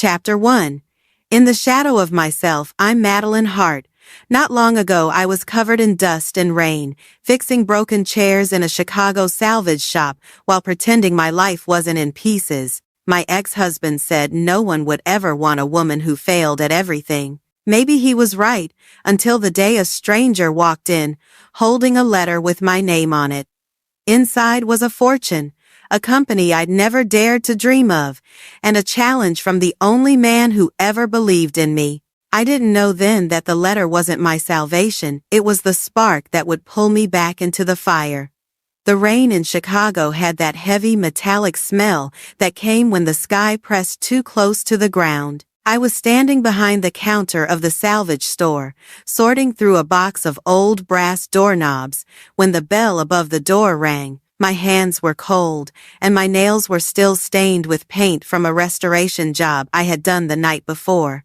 Chapter 1. In the shadow of myself, I'm Madeline Hart. Not long ago I was covered in dust and rain, fixing broken chairs in a Chicago salvage shop while pretending my life wasn't in pieces. My ex-husband said no one would ever want a woman who failed at everything. Maybe he was right, until the day a stranger walked in, holding a letter with my name on it. Inside was a fortune, a company I'd never dared to dream of, and a challenge from the only man who ever believed in me. I didn't know then that the letter wasn't my salvation, it was the spark that would pull me back into the fire. The rain in Chicago had that heavy metallic smell that came when the sky pressed too close to the ground. I was standing behind the counter of the salvage store, sorting through a box of old brass doorknobs, when the bell above the door rang. My hands were cold, and my nails were still stained with paint from a restoration job I had done the night before.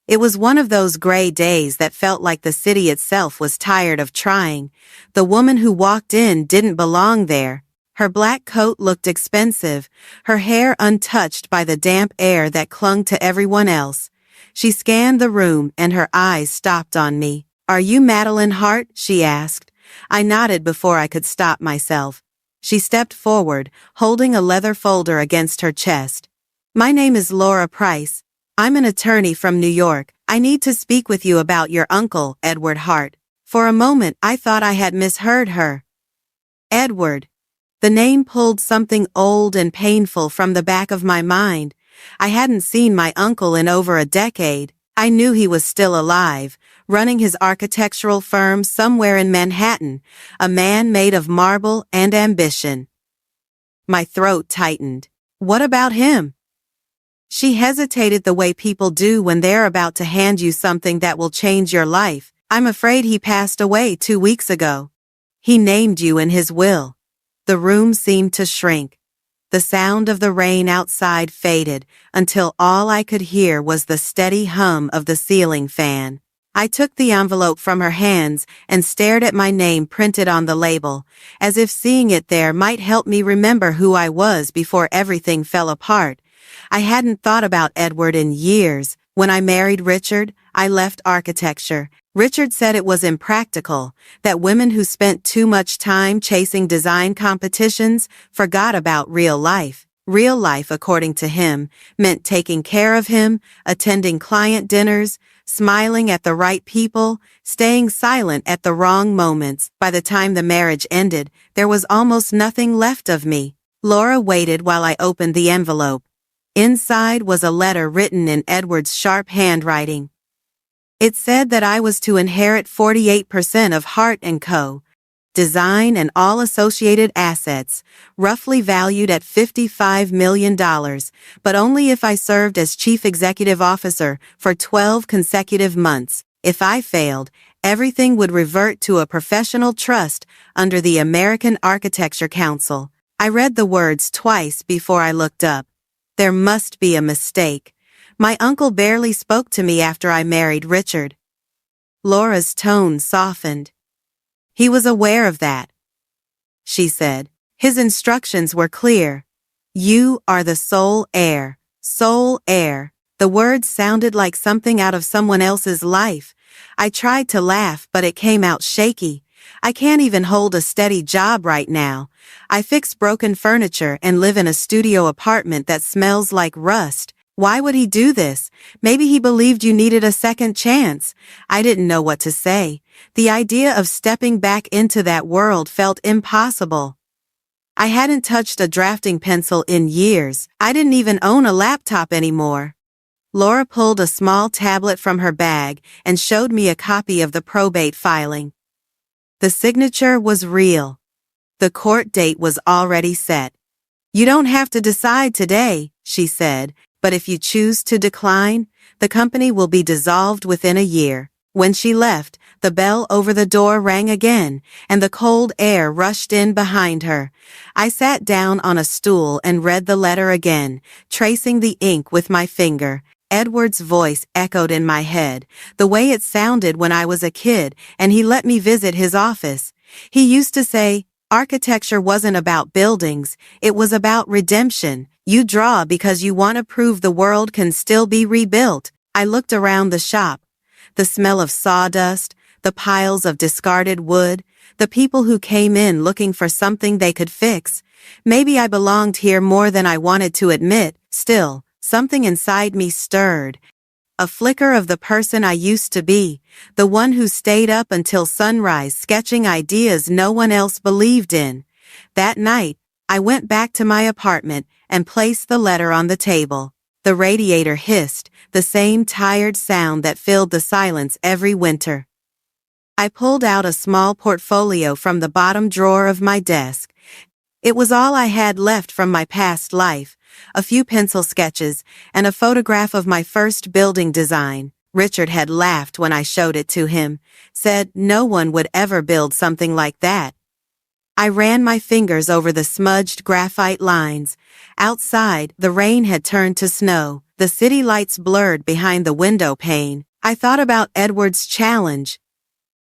It was one of those gray days that felt like the city itself was tired of trying. The woman who walked in didn't belong there. Her black coat looked expensive, her hair untouched by the damp air that clung to everyone else. She scanned the room and her eyes stopped on me. "Are you Madeline Hart?" she asked. I nodded before I could stop myself. She stepped forward, holding a leather folder against her chest. "My name is Laura Price. I'm an attorney from New York. I need to speak with you about your uncle, Edward Hart." For a moment I thought I had misheard her. Edward. The name pulled something old and painful from the back of my mind. I hadn't seen my uncle in over a decade. I knew he was still alive, running his architectural firm somewhere in Manhattan, a man made of marble and ambition. My throat tightened. What about him? She hesitated the way people do when they're about to hand you something that will change your life. "I'm afraid he passed away 2 weeks ago. He named you in his will." The room seemed to shrink. The sound of the rain outside faded until all I could hear was the steady hum of the ceiling fan. I took the envelope from her hands and stared at my name printed on the label, as if seeing it there might help me remember who I was before everything fell apart. I hadn't thought about Edward in years. When I married Richard, I left architecture. Richard said it was impractical, that women who spent too much time chasing design competitions forgot about real life. Real life, according to him, meant taking care of him, attending client dinners, smiling at the right people, staying silent at the wrong moments. By the time the marriage ended, there was almost nothing left of me. Laura waited while I opened the envelope. Inside was a letter written in Edward's sharp handwriting. It said that I was to inherit 48% of Hart & Co., design and all associated assets, roughly valued at $55 million, but only if I served as chief executive officer for 12 consecutive months. If I failed, everything would revert to a professional trust under the American Architecture Council. I read the words twice before I looked up. There must be a mistake. My uncle barely spoke to me after I married Richard. Laura's tone softened. He was aware of that, she said. His instructions were clear. You are the sole heir. Sole heir. The words sounded like something out of someone else's life. I tried to laugh, but it came out shaky. I can't even hold a steady job right now. I fix broken furniture and live in a studio apartment that smells like rust. Why would he do this? Maybe he believed you needed a second chance. I didn't know what to say. The idea of stepping back into that world felt impossible. I hadn't touched a drafting pencil in years. I didn't even own a laptop anymore. Laura pulled a small tablet from her bag and showed me a copy of the probate filing. The signature was real. The court date was already set. "You don't have to decide today," she said, "but if you choose to decline, the company will be dissolved within a year." When she left, the bell over the door rang again, and the cold air rushed in behind her. I sat down on a stool and read the letter again, tracing the ink with my finger. Edward's voice echoed in my head, the way it sounded when I was a kid and he let me visit his office. He used to say, architecture wasn't about buildings, it was about redemption. You draw because you want to prove the world can still be rebuilt. I looked around the shop. The smell of sawdust, the piles of discarded wood, the people who came in looking for something they could fix. Maybe I belonged here more than I wanted to admit. Still, something inside me stirred. A flicker of the person I used to be, the one who stayed up until sunrise sketching ideas no one else believed in. That night, I went back to my apartment and placed the letter on the table. The radiator hissed, the same tired sound that filled the silence every winter. I pulled out a small portfolio from the bottom drawer of my desk. It was all I had left from my past life, a few pencil sketches, and a photograph of my first building design. Richard had laughed when I showed it to him, said no one would ever build something like that. I ran my fingers over the smudged graphite lines. Outside, the rain had turned to snow, the city lights blurred behind the window pane. I thought about Edward's challenge.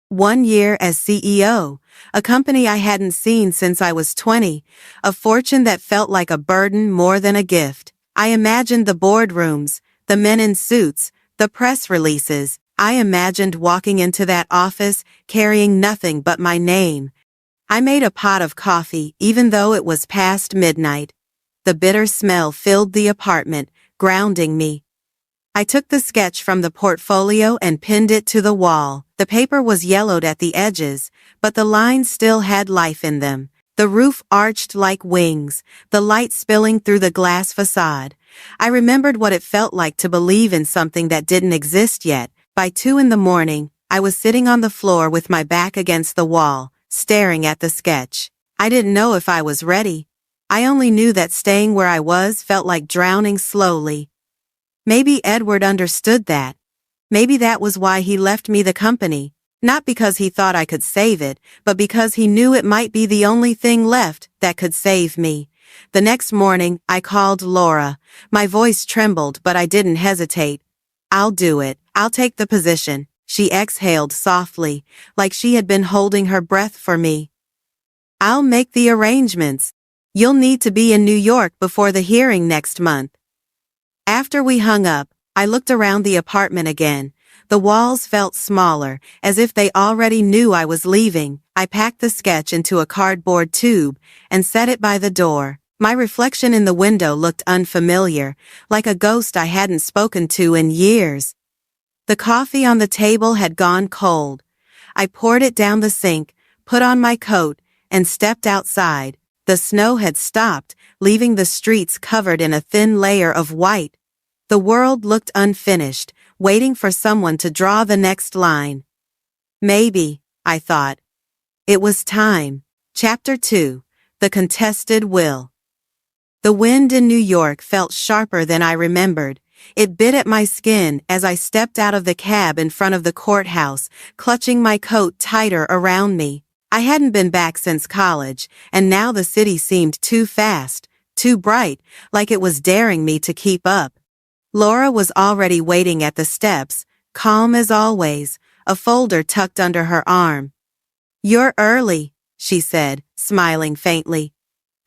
1 year as CEO, a company I hadn't seen since I was 20, a fortune that felt like a burden more than a gift. I imagined the boardrooms, the men in suits, the press releases. I imagined walking into that office carrying nothing but my name. I made a pot of coffee even though it was past midnight. The bitter smell filled the apartment, grounding me. I took the sketch from the portfolio and pinned it to the wall. The paper was yellowed at the edges, but the lines still had life in them. The roof arched like wings, the light spilling through the glass facade. I remembered what it felt like to believe in something that didn't exist yet. By 2 a.m, I was sitting on the floor with my back against the wall, staring at the sketch. I didn't know if I was ready. I only knew that staying where I was felt like drowning slowly. Maybe Edward understood that. Maybe that was why he left me the company. Not because he thought I could save it, but because he knew it might be the only thing left that could save me. The next morning, I called Laura. My voice trembled, but I didn't hesitate. I'll do it. I'll take the position. She exhaled softly, like she had been holding her breath for me. I'll make the arrangements. You'll need to be in New York before the hearing next month. After we hung up, I looked around the apartment again. The walls felt smaller, as if they already knew I was leaving. I packed the sketch into a cardboard tube and set it by the door. My reflection in the window looked unfamiliar, like a ghost I hadn't spoken to in years. The coffee on the table had gone cold. I poured it down the sink, put on my coat, and stepped outside. The snow had stopped, leaving the streets covered in a thin layer of white. The world looked unfinished, waiting for someone to draw the next line. Maybe, I thought. It was time. Chapter 2. The Contested Will. The wind in New York felt sharper than I remembered. It bit at my skin as I stepped out of the cab in front of the courthouse, clutching my coat tighter around me. I hadn't been back since college, and now the city seemed too fast, too bright, like it was daring me to keep up. Laura was already waiting at the steps, calm as always, a folder tucked under her arm. "You're early," she said, smiling faintly.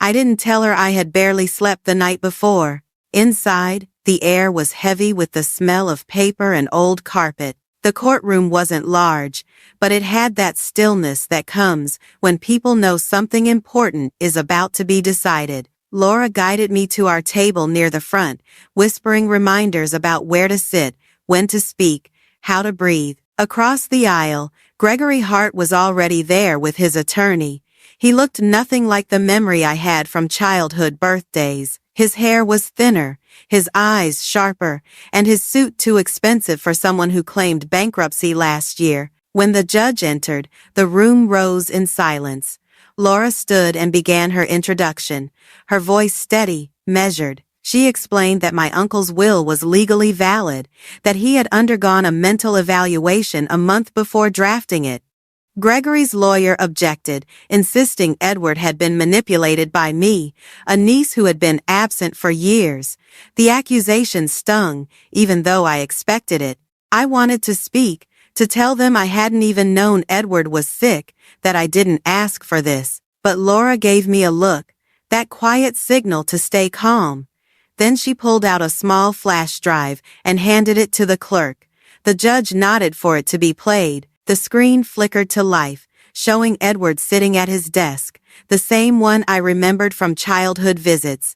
I didn't tell her I had barely slept the night before. Inside, the air was heavy with the smell of paper and old carpet. The courtroom wasn't large, but it had that stillness that comes when people know something important is about to be decided. Laura guided me to our table near the front, whispering reminders about where to sit, when to speak, how to breathe. Across the aisle, Gregory Hart was already there with his attorney. He looked nothing like the memory I had from childhood birthdays. His hair was thinner, his eyes sharper, and his suit too expensive for someone who claimed bankruptcy last year. When the judge entered, the room rose in silence. Laura stood and began her introduction, her voice steady, measured. She explained that my uncle's will was legally valid, that he had undergone a mental evaluation a month before drafting it. Gregory's lawyer objected, insisting Edward had been manipulated by me, a niece who had been absent for years. The accusation stung, even though I expected it. I wanted to speak, to tell them I hadn't even known Edward was sick, that I didn't ask for this. But Laura gave me a look, that quiet signal to stay calm. Then she pulled out a small flash drive and handed it to the clerk. The judge nodded for it to be played. The screen flickered to life, showing Edward sitting at his desk, the same one I remembered from childhood visits.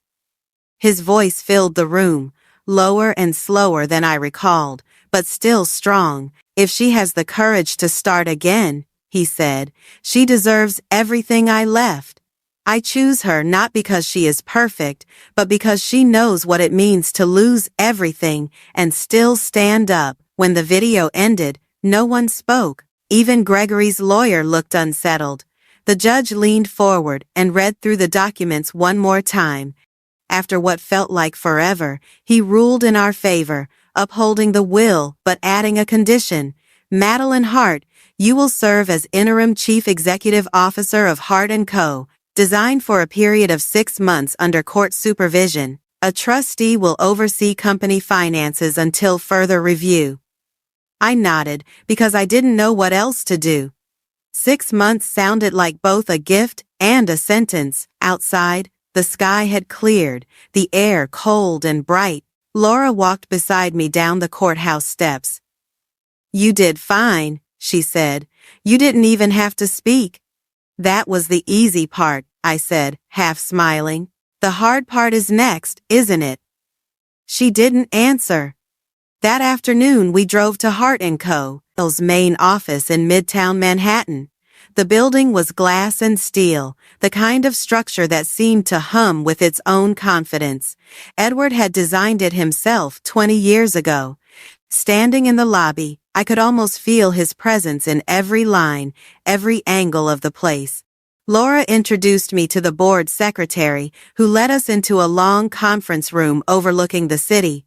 His voice filled the room, lower and slower than I recalled, but still strong. "If she has the courage to start again," he said, "she deserves everything I left. I choose her not because she is perfect, but because she knows what it means to lose everything and still stand up." When the video ended, no one spoke. Even Gregory's lawyer looked unsettled. The judge leaned forward and read through the documents one more time. After what felt like forever, he ruled in our favor, upholding the will but adding a condition. "Madeline Hart, you will serve as interim chief executive officer of Hart & Co., designed for a period of 6 months under court supervision. A trustee will oversee company finances until further review." I nodded because I didn't know what else to do. 6 months sounded like both a gift and a sentence. Outside, the sky had cleared, the air cold and bright. Laura walked beside me down the courthouse steps. "You did fine," she said. "You didn't even have to speak." "That was the easy part," I said, half smiling. "The hard part is next, isn't it?" She didn't answer. That afternoon we drove to Hart & Co.'s main office in Midtown Manhattan. The building was glass and steel, the kind of structure that seemed to hum with its own confidence. Edward had designed it himself 20 years ago. Standing in the lobby, I could almost feel his presence in every line, every angle of the place. Laura introduced me to the board secretary, who led us into a long conference room overlooking the city.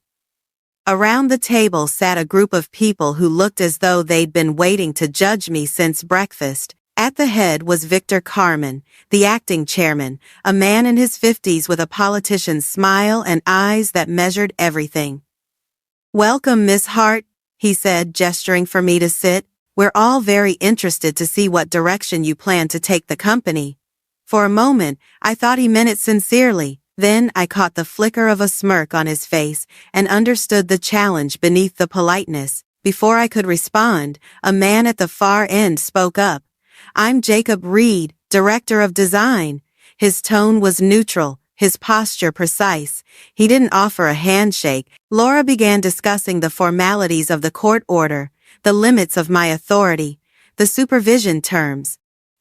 Around the table sat a group of people who looked as though they'd been waiting to judge me since breakfast. At the head was Victor Carmen, the acting chairman, a man in his 50s with a politician's smile and eyes that measured everything. "Welcome, Miss Hart," he said, gesturing for me to sit. "We're all very interested to see what direction you plan to take the company." For a moment, I thought he meant it sincerely. Then I caught the flicker of a smirk on his face and understood the challenge beneath the politeness. Before I could respond, a man at the far end spoke up. "I'm Jacob Reed, Director of Design." His tone was neutral, his posture precise. He didn't offer a handshake. Laura began discussing the formalities of the court order, the limits of my authority, the supervision terms.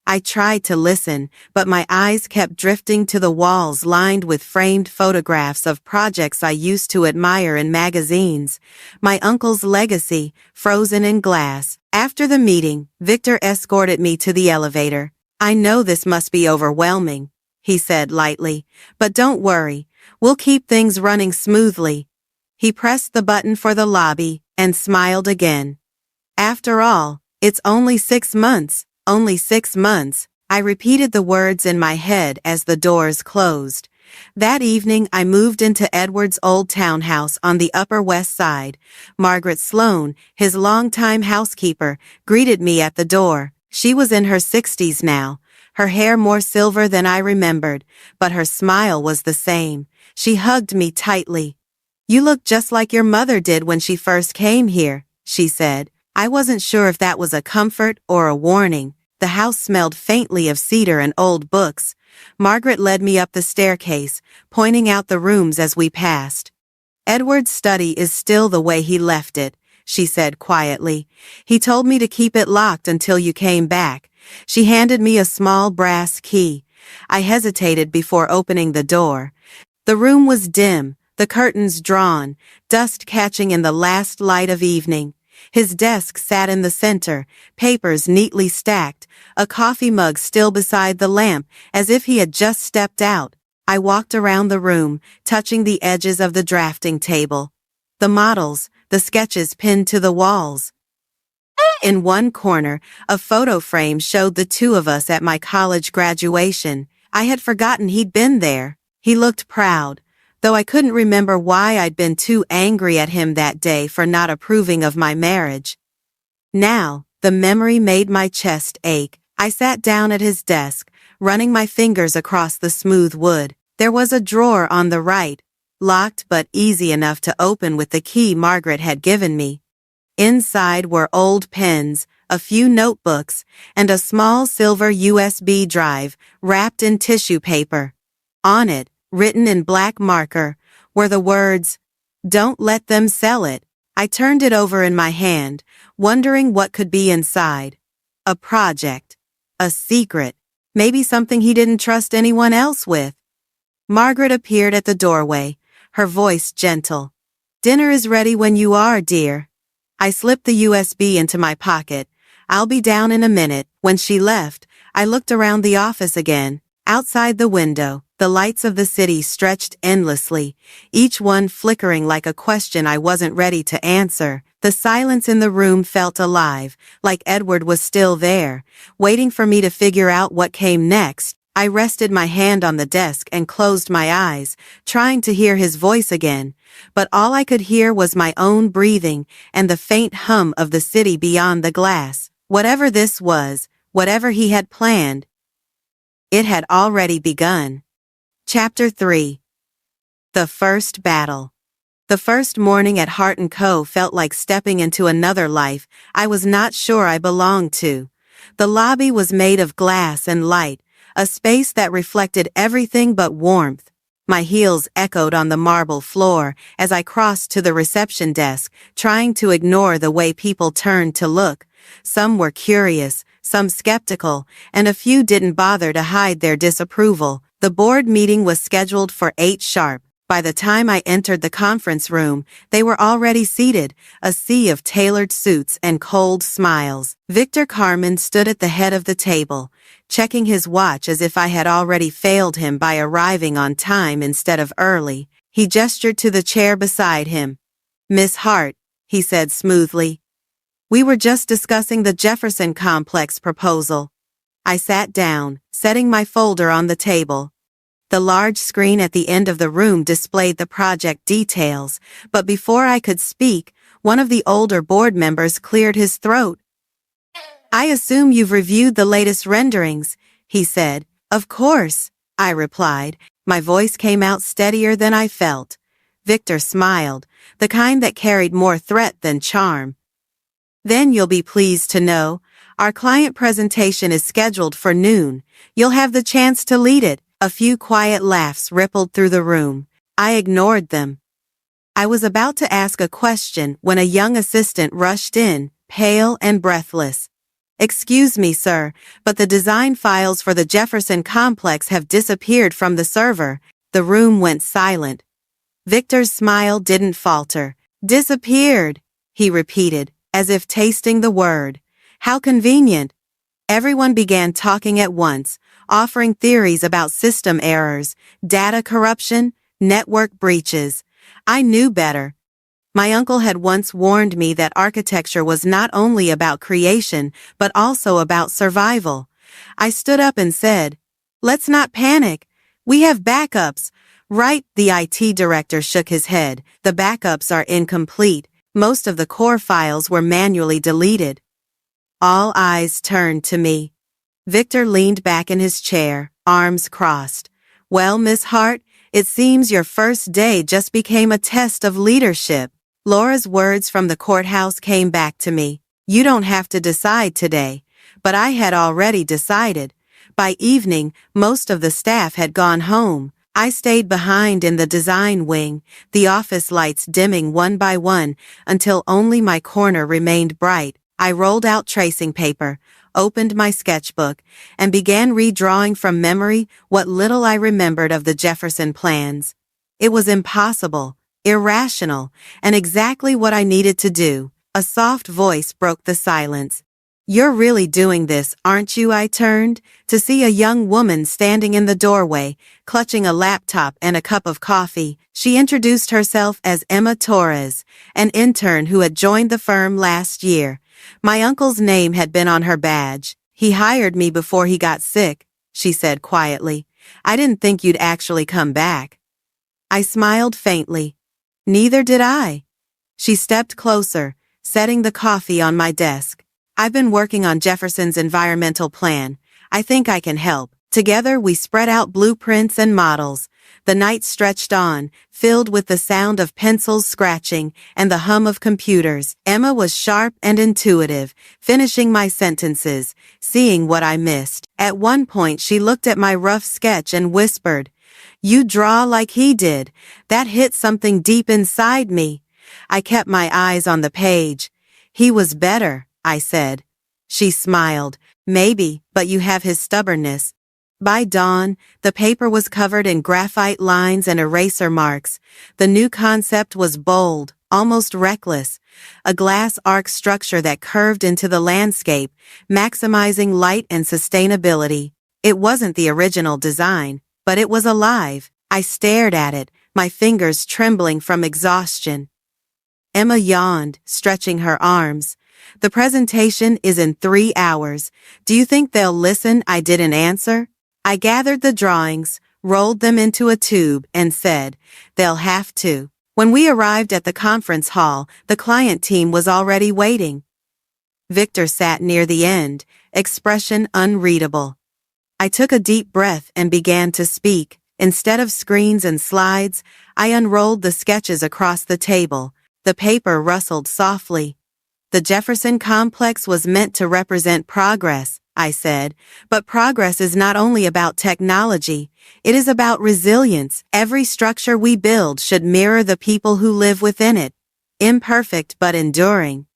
I tried to listen, but my eyes kept drifting to the walls lined with framed photographs of projects I used to admire in magazines. My uncle's legacy, frozen in glass. After the meeting, Victor escorted me to the elevator. "I know this must be overwhelming," he said lightly, "but don't worry, we'll keep things running smoothly." He pressed the button for the lobby and smiled again. "After all, it's only 6 months. Only 6 months." I repeated the words in my head as the doors closed. That evening I moved into Edward's old townhouse on the Upper West Side. Margaret Sloan, his longtime housekeeper, greeted me at the door. She was in her 60s now, her hair more silver than I remembered, but her smile was the same. She hugged me tightly. "You look just like your mother did when she first came here," she said. I wasn't sure if that was a comfort or a warning. The house smelled faintly of cedar and old books. Margaret led me up the staircase, pointing out the rooms as we passed. "Edward's study is still the way he left it," she said quietly. "He told me to keep it locked until you came back." She handed me a small brass key. I hesitated before opening the door. The room was dim, the curtains drawn, dust catching in the last light of evening. His desk sat in the center, papers neatly stacked, a coffee mug still beside the lamp, as if he had just stepped out. I walked around the room, touching the edges of the drafting table. The models, the sketches pinned to the walls. In one corner, a photo frame showed the two of us at my college graduation. I had forgotten he'd been there. He looked proud, though I couldn't remember why I'd been too angry at him that day for not approving of my marriage. Now, the memory made my chest ache. I sat down at his desk, running my fingers across the smooth wood. There was a drawer on the right, locked but easy enough to open with the key Margaret had given me. Inside were old pens, a few notebooks, and a small silver USB drive wrapped in tissue paper. On it, written in black marker, were the words, "Don't let them sell it." I turned it over in my hand, wondering what could be inside. A project. A secret. Maybe something he didn't trust anyone else with. Margaret appeared at the doorway, her voice gentle. "Dinner is ready when you are, dear." I slipped the USB into my pocket. "I'll be down in a minute." When she left, I looked around the office again. Outside the window, the lights of the city stretched endlessly, each one flickering like a question I wasn't ready to answer. The silence in the room felt alive, like Edward was still there, waiting for me to figure out what came next. I rested my hand on the desk and closed my eyes, trying to hear his voice again, but all I could hear was my own breathing and the faint hum of the city beyond the glass. Whatever this was, whatever he had planned, it had already begun. Chapter 3. The First Battle. The first morning at Hart & Co. felt like stepping into another life I was not sure I belonged to. The lobby was made of glass and light, a space that reflected everything but warmth. My heels echoed on the marble floor as I crossed to the reception desk, trying to ignore the way people turned to look. Some were curious, some skeptical, and a few didn't bother to hide their disapproval. The board meeting was scheduled for 8 sharp. By the time I entered the conference room, they were already seated, a sea of tailored suits and cold smiles. Victor Carmen stood at the head of the table, checking his watch as if I had already failed him by arriving on time instead of early. He gestured to the chair beside him. "Miss Hart," he said smoothly. "We were just discussing the Jefferson Complex proposal." I sat down, setting my folder on the table. The large screen at the end of the room displayed the project details, but before I could speak, one of the older board members cleared his throat. "I assume you've reviewed the latest renderings," he said. "Of course," I replied. My voice came out steadier than I felt. Victor smiled, the kind that carried more threat than charm. "Then you'll be pleased to know, our client presentation is scheduled for noon. You'll have the chance to lead it." A few quiet laughs rippled through the room. I ignored them. I was about to ask a question when a young assistant rushed in, pale and breathless. "Excuse me, sir, but the design files for the Jefferson Complex have disappeared from the server." The room went silent. Victor's smile didn't falter. "Disappeared," he repeated, as if tasting the word. "How convenient." Everyone began talking at once, offering theories about system errors, data corruption, network breaches. I knew better. My uncle had once warned me that architecture was not only about creation, but also about survival. I stood up and said, "Let's not panic. We have backups." "Right," the IT director shook his head. "The backups are incomplete. Most of the core files were manually deleted." All eyes turned to me. Victor leaned back in his chair, arms crossed. "Well, Miss Hart, it seems your first day just became a test of leadership." Laura's words from the courthouse came back to me. "You don't have to decide today." But I had already decided. By evening, most of the staff had gone home. I stayed behind in the design wing, the office lights dimming one by one until only my corner remained bright. I rolled out tracing paper, opened my sketchbook, and began redrawing from memory what little I remembered of the Jefferson plans. It was impossible, irrational, and exactly what I needed to do. A soft voice broke the silence. "You're really doing this, aren't you?" I turned, to see a young woman standing in the doorway, clutching a laptop and a cup of coffee. She introduced herself as Emma Torres, an intern who had joined the firm last year. My uncle's name had been on her badge. "He hired me before he got sick," she said quietly. "I didn't think you'd actually come back." I smiled faintly. "Neither did I." She stepped closer, setting the coffee on my desk. "I've been working on Jefferson's environmental plan. I think I can help." Together we spread out blueprints and models. The night stretched on, filled with the sound of pencils scratching and the hum of computers. Emma was sharp and intuitive, finishing my sentences, seeing what I missed. At one point she looked at my rough sketch and whispered, "You draw like he did." That hit something deep inside me. I kept my eyes on the page. "He was better," I said. She smiled. "Maybe, but you have his stubbornness." By dawn, the paper was covered in graphite lines and eraser marks. The new concept was bold, almost reckless. A glass arc structure that curved into the landscape, maximizing light and sustainability. It wasn't the original design, but it was alive. I stared at it, my fingers trembling from exhaustion. Emma yawned, stretching her arms. "The presentation is in 3 hours. Do you think they'll listen?" I didn't answer. I gathered the drawings, rolled them into a tube, and said, "They'll have to." When we arrived at the conference hall, the client team was already waiting. Victor sat near the end, expression unreadable. I took a deep breath and began to speak. Instead of screens and slides, I unrolled the sketches across the table. The paper rustled softly. "The Jefferson Complex was meant to represent progress," I said, "but progress is not only about technology, it is about resilience. Every structure we build should mirror the people who live within it. Imperfect but enduring."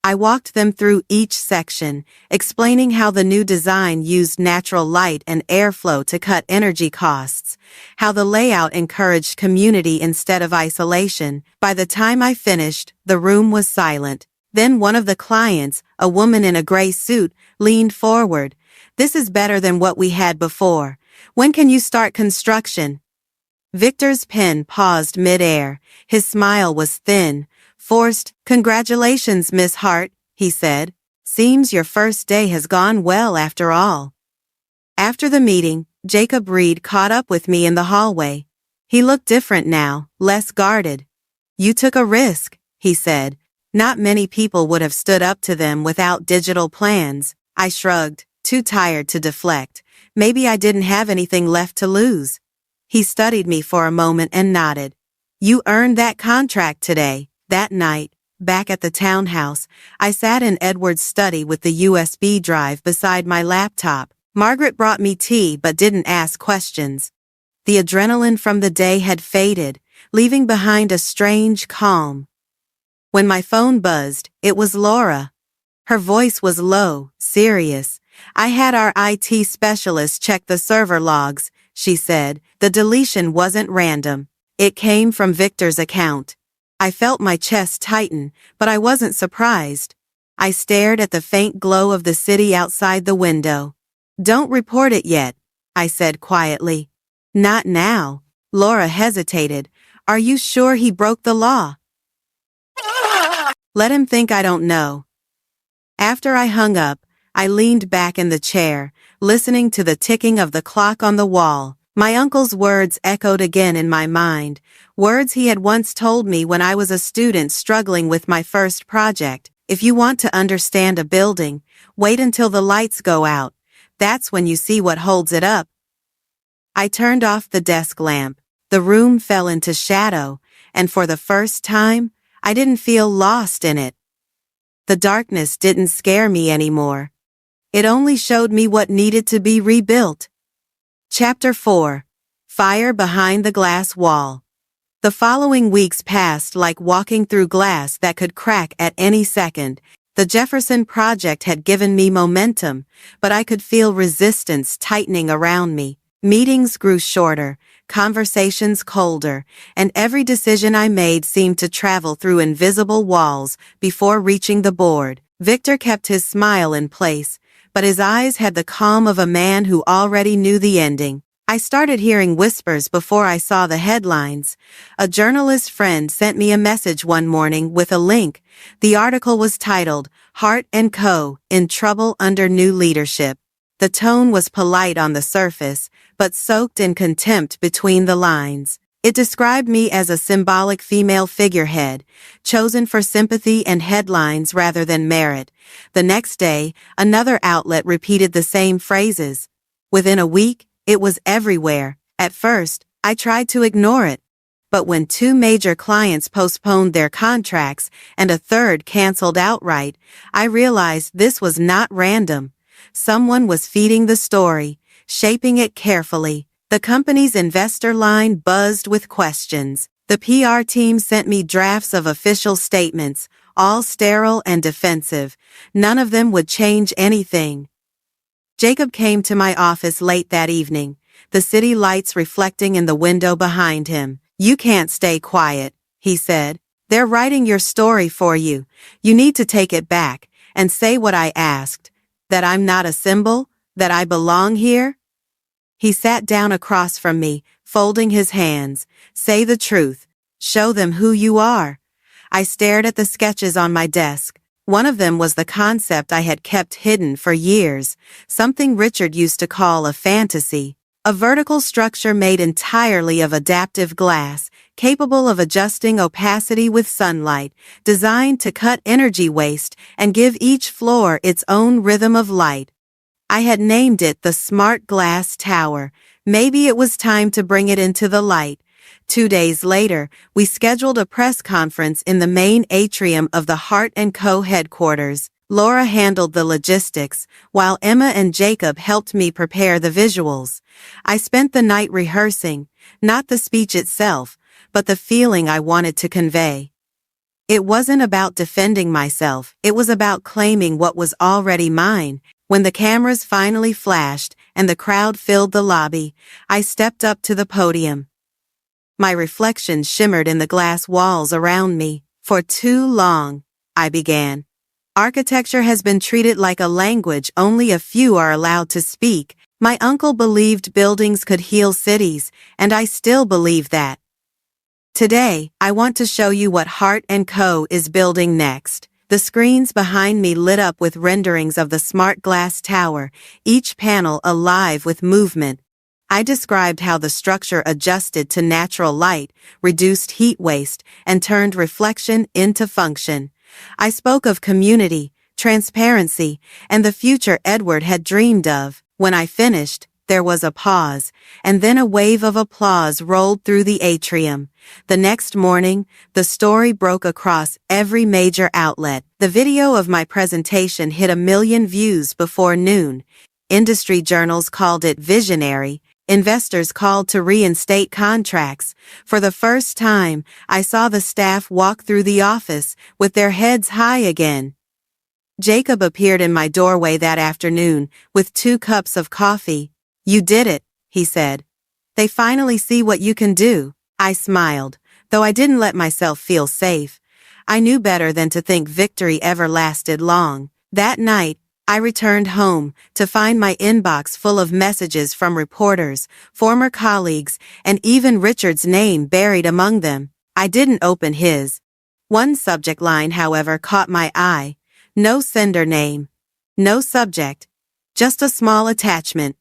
I walked them through each section, explaining how the new design used natural light and airflow to cut energy costs, how the layout encouraged community instead of isolation. By the time I finished, the room was silent. Then one of the clients, a woman in a gray suit, leaned forward. "This is better than what we had before. When can you start construction?" Victor's pen paused mid-air. His smile was thin, forced. "Congratulations, Miss Hart," he said. "Seems your first day has gone well after all." After the meeting, Jacob Reed caught up with me in the hallway. He looked different now, less guarded. "You took a risk," he said. "Not many people would have stood up to them without digital plans." I shrugged, too tired to deflect. Maybe I didn't have anything left to lose. He studied me for a moment and nodded. "You earned that contract today." That night, back at the townhouse, I sat in Edward's study with the USB drive beside my laptop. Margaret brought me tea but didn't ask questions. The adrenaline from the day had faded, leaving behind a strange calm. When my phone buzzed, it was Laura. Her voice was low, serious. "I had our IT specialist check the server logs," she said. "The deletion wasn't random. It came from Victor's account." I felt my chest tighten, but I wasn't surprised. I stared at the faint glow of the city outside the window. "Don't report it yet," I said quietly. "Not now." Laura hesitated. "Are you sure he broke the law?" "Let him think I don't know." After I hung up, I leaned back in the chair, listening to the ticking of the clock on the wall. My uncle's words echoed again in my mind, words he had once told me when I was a student struggling with my first project. "If you want to understand a building, wait until the lights go out. That's when you see what holds it up." I turned off the desk lamp. The room fell into shadow, and for the first time, I didn't feel lost in it. The darkness didn't scare me anymore. It only showed me what needed to be rebuilt. Chapter 4. Fire Behind the Glass Wall. The following weeks passed like walking through glass that could crack at any second. The Jefferson Project had given me momentum, but I could feel resistance tightening around me. Meetings grew shorter, conversations colder, and every decision I made seemed to travel through invisible walls before reaching the board. Victor kept his smile in place, but his eyes had the calm of a man who already knew the ending. I started hearing whispers before I saw the headlines. A journalist friend sent me a message one morning with a link. The article was titled, "Hart & Co. in Trouble Under New Leadership." The tone was polite on the surface, but soaked in contempt between the lines. It described me as a symbolic female figurehead, chosen for sympathy and headlines rather than merit. The next day, another outlet repeated the same phrases. Within a week, it was everywhere. At first, I tried to ignore it. But when 2 major clients postponed their contracts and a third canceled outright, I realized this was not random. Someone was feeding the story, shaping it carefully. The company's investor line buzzed with questions. The PR team sent me drafts of official statements, all sterile and defensive. None of them would change anything. Jacob came to my office late that evening, the city lights reflecting in the window behind him. "You can't stay quiet," he said. "They're writing your story for you. You need to take it back and say what I asked, that I'm not a symbol, that I belong here." He sat down across from me, folding his hands. "Say the truth. Show them who you are." I stared at the sketches on my desk. One of them was the concept I had kept hidden for years, something Richard used to call a fantasy. A vertical structure made entirely of adaptive glass, capable of adjusting opacity with sunlight, designed to cut energy waste and give each floor its own rhythm of light. I had named it the Smart Glass Tower. Maybe it was time to bring it into the light. 2 days later, we scheduled a press conference in the main atrium of the Hart & Co. headquarters. Laura handled the logistics, while Emma and Jacob helped me prepare the visuals. I spent the night rehearsing, not the speech itself, but the feeling I wanted to convey. It wasn't about defending myself, it was about claiming what was already mine. When the cameras finally flashed and the crowd filled the lobby, I stepped up to the podium. My reflection shimmered in the glass walls around me. "For too long," I began. "Architecture has been treated like a language only a few are allowed to speak. My uncle believed buildings could heal cities, and I still believe that. Today, I want to show you what Hart & Co. is building next." The screens behind me lit up with renderings of the smart glass tower, each panel alive with movement. I described how the structure adjusted to natural light, reduced heat waste, and turned reflection into function. I spoke of community, transparency, and the future Edward had dreamed of. When I finished, there was a pause, and then a wave of applause rolled through the atrium. The next morning, the story broke across every major outlet. The video of my presentation hit 1 million views before noon. Industry journals called it visionary. Investors called to reinstate contracts. For the first time, I saw the staff walk through the office with their heads high again. Jacob appeared in my doorway that afternoon with 2 cups of coffee. "You did it," he said. "They finally see what you can do." I smiled, though I didn't let myself feel safe. I knew better than to think victory ever lasted long. That night, I returned home to find my inbox full of messages from reporters, former colleagues, and even Richard's name buried among them. I didn't open his. One subject line, however, caught my eye. No sender name. No subject. Just a small attachment.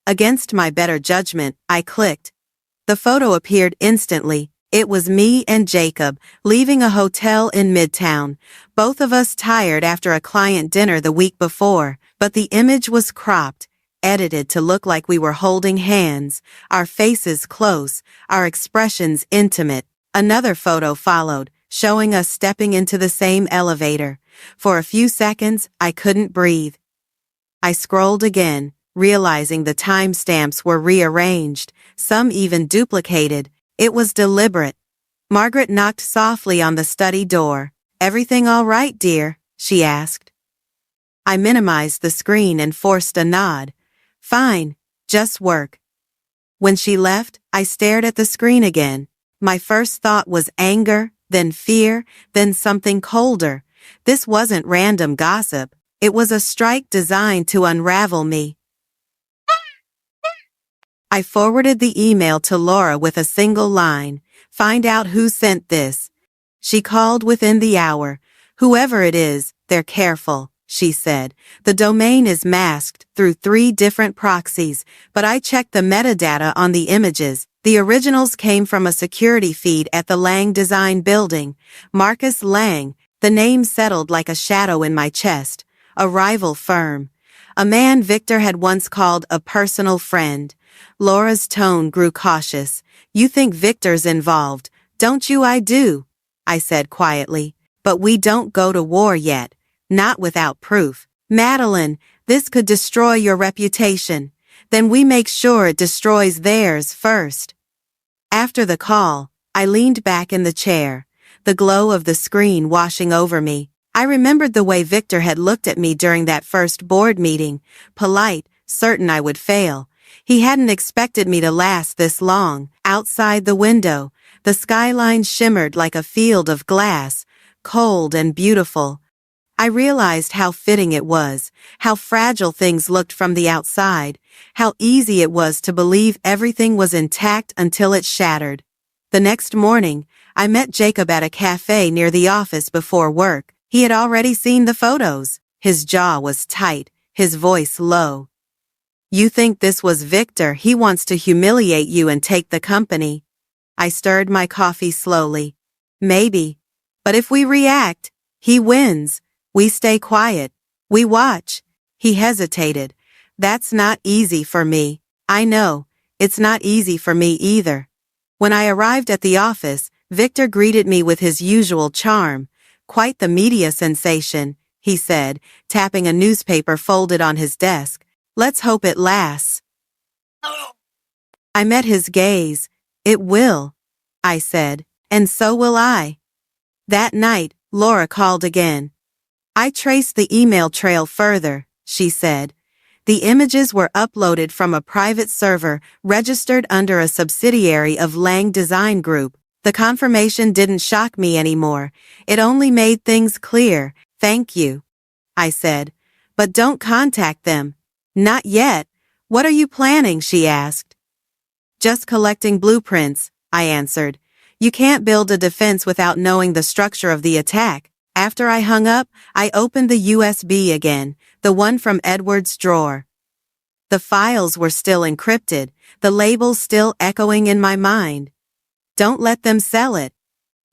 Against my better judgment, I clicked. The photo appeared instantly. It was me and Jacob, leaving a hotel in Midtown, both of us tired after a client dinner the week before, but the image was cropped, edited to look like we were holding hands, our faces close, our expressions intimate. Another photo followed, showing us stepping into the same elevator. For a few seconds, I couldn't breathe. I scrolled again, realizing the timestamps were rearranged, some even duplicated. It was deliberate. Margaret knocked softly on the study door. "Everything all right, dear?" she asked. I minimized the screen and forced a nod. "Fine, just work." When she left, I stared at the screen again. My first thought was anger, then fear, then something colder. This wasn't random gossip. It was a strike designed to unravel me. I forwarded the email to Laura with a single line. "Find out who sent this." She called within the hour. "Whoever it is, they're careful," she said. "The domain is masked through 3 different proxies, but I checked the metadata on the images. The originals came from a security feed at the Lang Design building. Marcus Lang." The name settled like a shadow in my chest. A rival firm. A man Victor had once called a personal friend. Laura's tone grew cautious. You think Victor's involved, don't you? I do, I said quietly. But we don't go to war yet. Not without proof. Madeline, this could destroy your reputation. Then we make sure it destroys theirs first. After the call, I leaned back in the chair, the glow of the screen washing over me. I remembered the way Victor had looked at me during that first board meeting, polite, certain I would fail. He hadn't expected me to last this long. Outside the window, the skyline shimmered like a field of glass, cold and beautiful. I realized how fitting it was, how fragile things looked from the outside, how easy it was to believe everything was intact until it shattered. The next morning, I met Jacob at a cafe near the office before work. He had already seen the photos. His jaw was tight, his voice low. You think this was Victor? He wants to humiliate you and take the company. I stirred my coffee slowly. Maybe. But if we react, he wins. We stay quiet. We watch. He hesitated. That's not easy for me. I know. It's not easy for me either. When I arrived at the office, Victor greeted me with his usual charm. Quite the media sensation, he said, tapping a newspaper folded on his desk. Let's hope it lasts. I met his gaze. It will, I said, and so will I. That night, Laura called again. I traced the email trail further, she said. The images were uploaded from a private server registered under a subsidiary of Lang Design Group. The confirmation didn't shock me anymore. It only made things clear. Thank you, I said. But don't contact them. Not yet. What are you planning? She asked. Just collecting blueprints, I answered. You can't build a defense without knowing the structure of the attack. After I hung up, I opened the USB again, the one from Edward's drawer. The files were still encrypted, the labels still echoing in my mind. Don't let them sell it.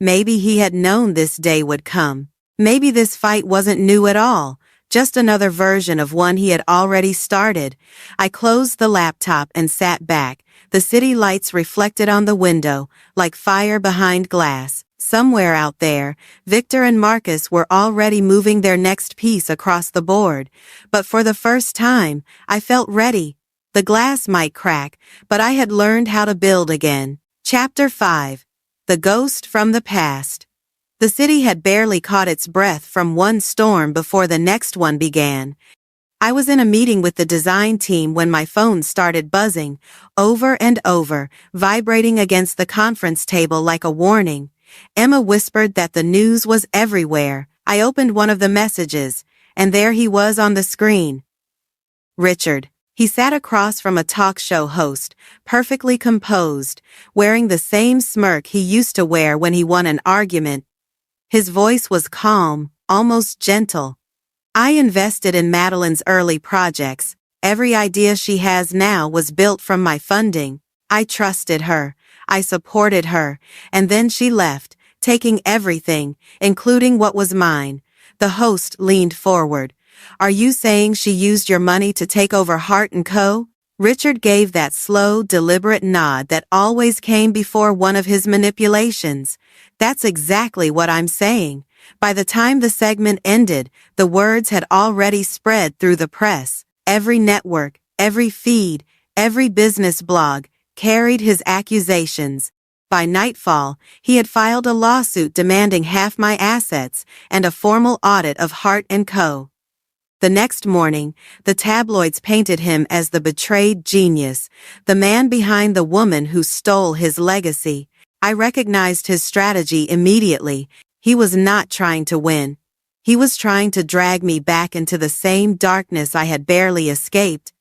Maybe he had known this day would come. Maybe this fight wasn't new at all, just another version of one he had already started. I closed the laptop and sat back. The city lights reflected on the window, like fire behind glass. Somewhere out there, Victor and Marcus were already moving their next piece across the board. But for the first time, I felt ready. The glass might crack, but I had learned how to build again. Chapter 5. The Ghost from the Past. The city had barely caught its breath from one storm before the next one began. I was in a meeting with the design team when my phone started buzzing, over and over, vibrating against the conference table like a warning. Emma whispered that the news was everywhere. I opened one of the messages, and there he was on the screen. Richard. He sat across from a talk show host, perfectly composed, wearing the same smirk he used to wear when he won an argument. His voice was calm, almost gentle. I invested in Madeline's early projects. Every idea she has now was built from my funding. I trusted her. I supported her. And then she left, taking everything, including what was mine. The host leaned forward. Are you saying she used your money to take over Hart & Co.? Richard gave that slow, deliberate nod that always came before one of his manipulations. That's exactly what I'm saying. By the time the segment ended, the words had already spread through the press. Every network, every feed, every business blog carried his accusations. By nightfall, he had filed a lawsuit demanding half my assets and a formal audit of Hart & Co. The next morning, the tabloids painted him as the betrayed genius, the man behind the woman who stole his legacy. I recognized his strategy immediately. He was not trying to win. He was trying to drag me back into the same darkness I had barely escaped.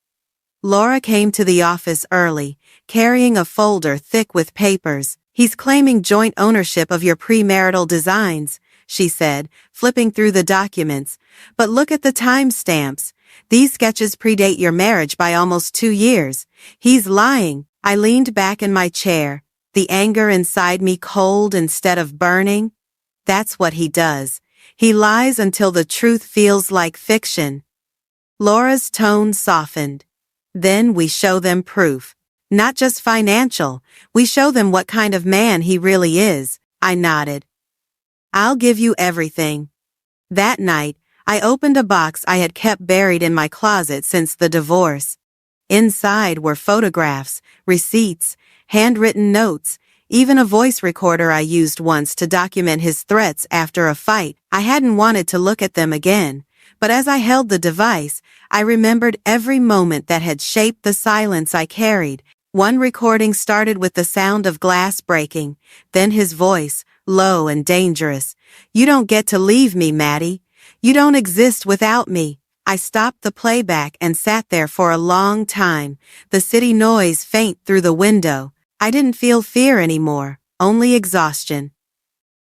Laura came to the office early, carrying a folder thick with papers. He's claiming joint ownership of your premarital designs, she said, flipping through the documents. But look at the timestamps. These sketches predate your marriage by almost 2 years. He's lying. I leaned back in my chair, the anger inside me cold instead of burning. That's what he does. He lies until the truth feels like fiction. Laura's tone softened. Then we show them proof. Not just financial. We show them what kind of man he really is. I nodded. I'll give you everything. That night, I opened a box I had kept buried in my closet since the divorce. Inside were photographs, receipts, handwritten notes, even a voice recorder I used once to document his threats after a fight. I hadn't wanted to look at them again, but as I held the device, I remembered every moment that had shaped the silence I carried. One recording started with the sound of glass breaking, then his voice, low and dangerous. "You don't get to leave me, Maddie. You don't exist without me." I stopped the playback and sat there for a long time, the city noise faint through the window. I didn't feel fear anymore, only exhaustion.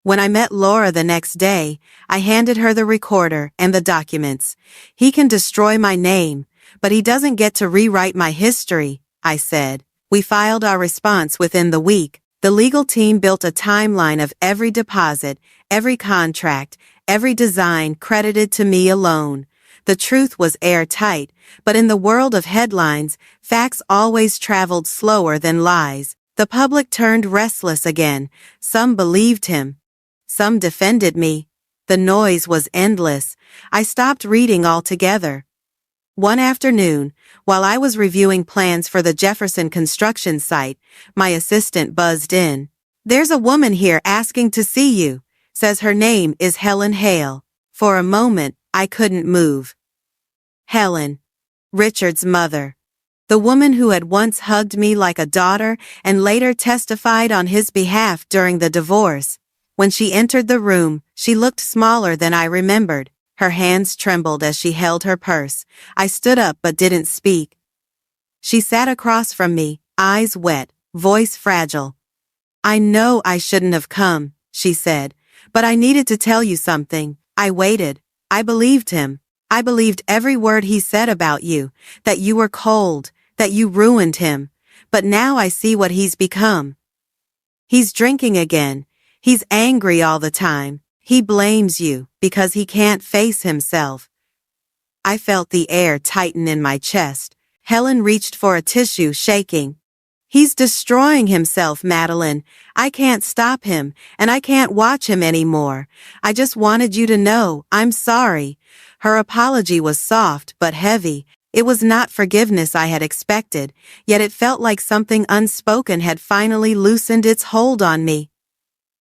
When I met Laura the next day, I handed her the recorder and the documents. "He can destroy my name, but he doesn't get to rewrite my history," I said. We filed our response within the week. The legal team built a timeline of every deposit, every contract, every design credited to me alone. The truth was airtight, but in the world of headlines, facts always traveled slower than lies. The public turned restless again. Some believed him. Some defended me. The noise was endless. I stopped reading altogether. One afternoon, while I was reviewing plans for the Jefferson construction site, my assistant buzzed in. "There's a woman here asking to see you. Says her name is Helen Hale." For a moment, I couldn't move. Helen. Richard's mother. The woman who had once hugged me like a daughter and later testified on his behalf during the divorce. When she entered the room, she looked smaller than I remembered. Her hands trembled as she held her purse. I stood up but didn't speak. She sat across from me, eyes wet, voice fragile. "I know I shouldn't have come," she said, "but I needed to tell you something." I waited. I believed him. I believed every word he said about you, that you were cold, that you ruined him. But now I see what he's become. He's drinking again. He's angry all the time. He blames you because he can't face himself. I felt the air tighten in my chest. Helen reached for a tissue, shaking. "He's destroying himself, Madeline. I can't stop him, and I can't watch him anymore. I just wanted you to know, I'm sorry." Her apology was soft but heavy. It was not forgiveness I had expected, yet it felt like something unspoken had finally loosened its hold on me.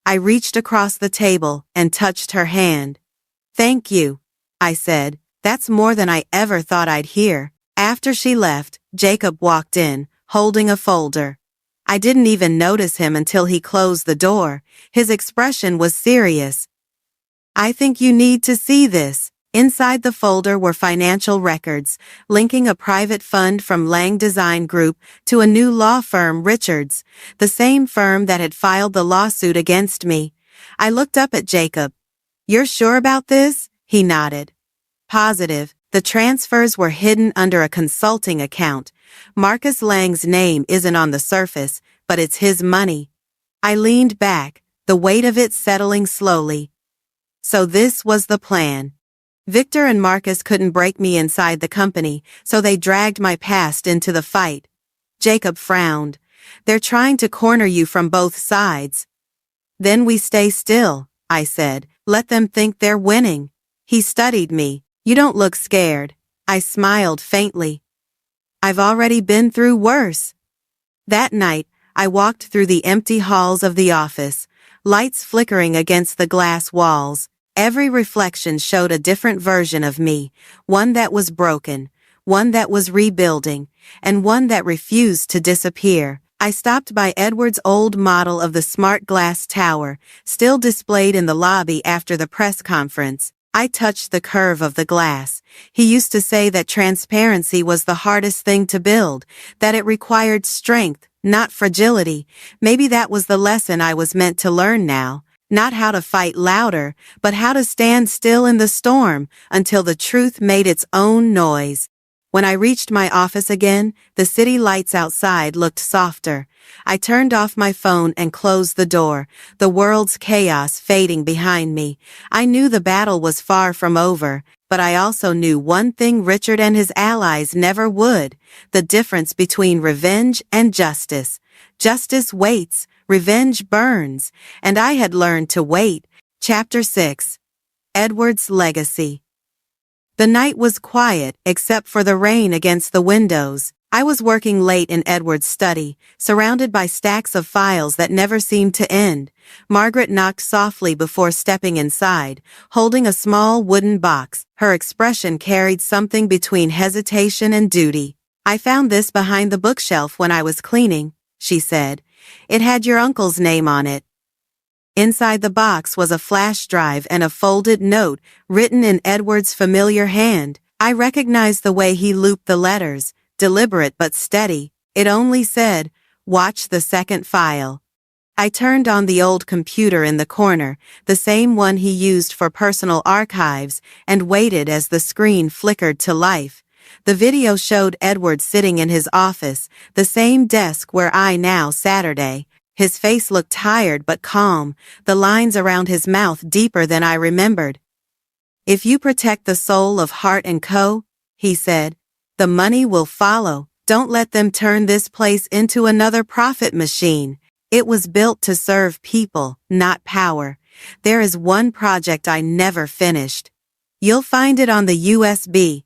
I reached across the table and touched her hand. "Thank you," I said. "That's more than I ever thought I'd hear." After she left, Jacob walked in, holding a folder. I didn't even notice him until he closed the door. His expression was serious. "I think you need to see this." Inside the folder were financial records, linking a private fund from Lang Design Group to a new law firm, Richards, the same firm that had filed the lawsuit against me. I looked up at Jacob. "You're sure about this?" He nodded. "Positive. The transfers were hidden under a consulting account. Marcus Lang's name isn't on the surface, but it's his money." I leaned back, the weight of it settling slowly. So this was the plan. Victor and Marcus couldn't break me inside the company, so they dragged my past into the fight. Jacob frowned. "They're trying to corner you from both sides." "Then we stay still," I said. "Let them think they're winning." He studied me. "You don't look scared." I smiled faintly. "I've already been through worse." That night, I walked through the empty halls of the office, lights flickering against the glass walls. Every reflection showed a different version of me, one that was broken, one that was rebuilding, and one that refused to disappear. I stopped by Edward's old model of the smart glass tower, still displayed in the lobby after the press conference. I touched the curve of the glass. He used to say that transparency was the hardest thing to build, that it required strength, not fragility. Maybe that was the lesson I was meant to learn now. Not how to fight louder, but how to stand still in the storm until the truth made its own noise. When I reached my office again, the city lights outside looked softer. I turned off my phone and closed the door, the world's chaos fading behind me. I knew the battle was far from over, but I also knew one thing Richard and his allies never would: the difference between revenge and justice. Justice waits, revenge burns, and I had learned to wait. Chapter 6. Edward's Legacy. The night was quiet, except for the rain against the windows. I was working late in Edward's study, surrounded by stacks of files that never seemed to end. Margaret knocked softly before stepping inside, holding a small wooden box. Her expression carried something between hesitation and duty. "I found this behind the bookshelf when I was cleaning," she said. "It had your uncle's name on it." Inside the box was a flash drive and a folded note written in Edward's familiar hand. I recognized the way he looped the letters, deliberate but steady. It only said, "Watch the second file." I turned on the old computer in the corner, the same one he used for personal archives, and waited as the screen flickered to life. The video showed Edward sitting in his office, the same desk where I now Saturday. His face looked tired but calm, the lines around his mouth deeper than I remembered. "If you protect the soul of Hart & Co., he said, "the money will follow. Don't let them turn this place into another profit machine. It was built to serve people, not power. There is one project I never finished. You'll find it on the USB.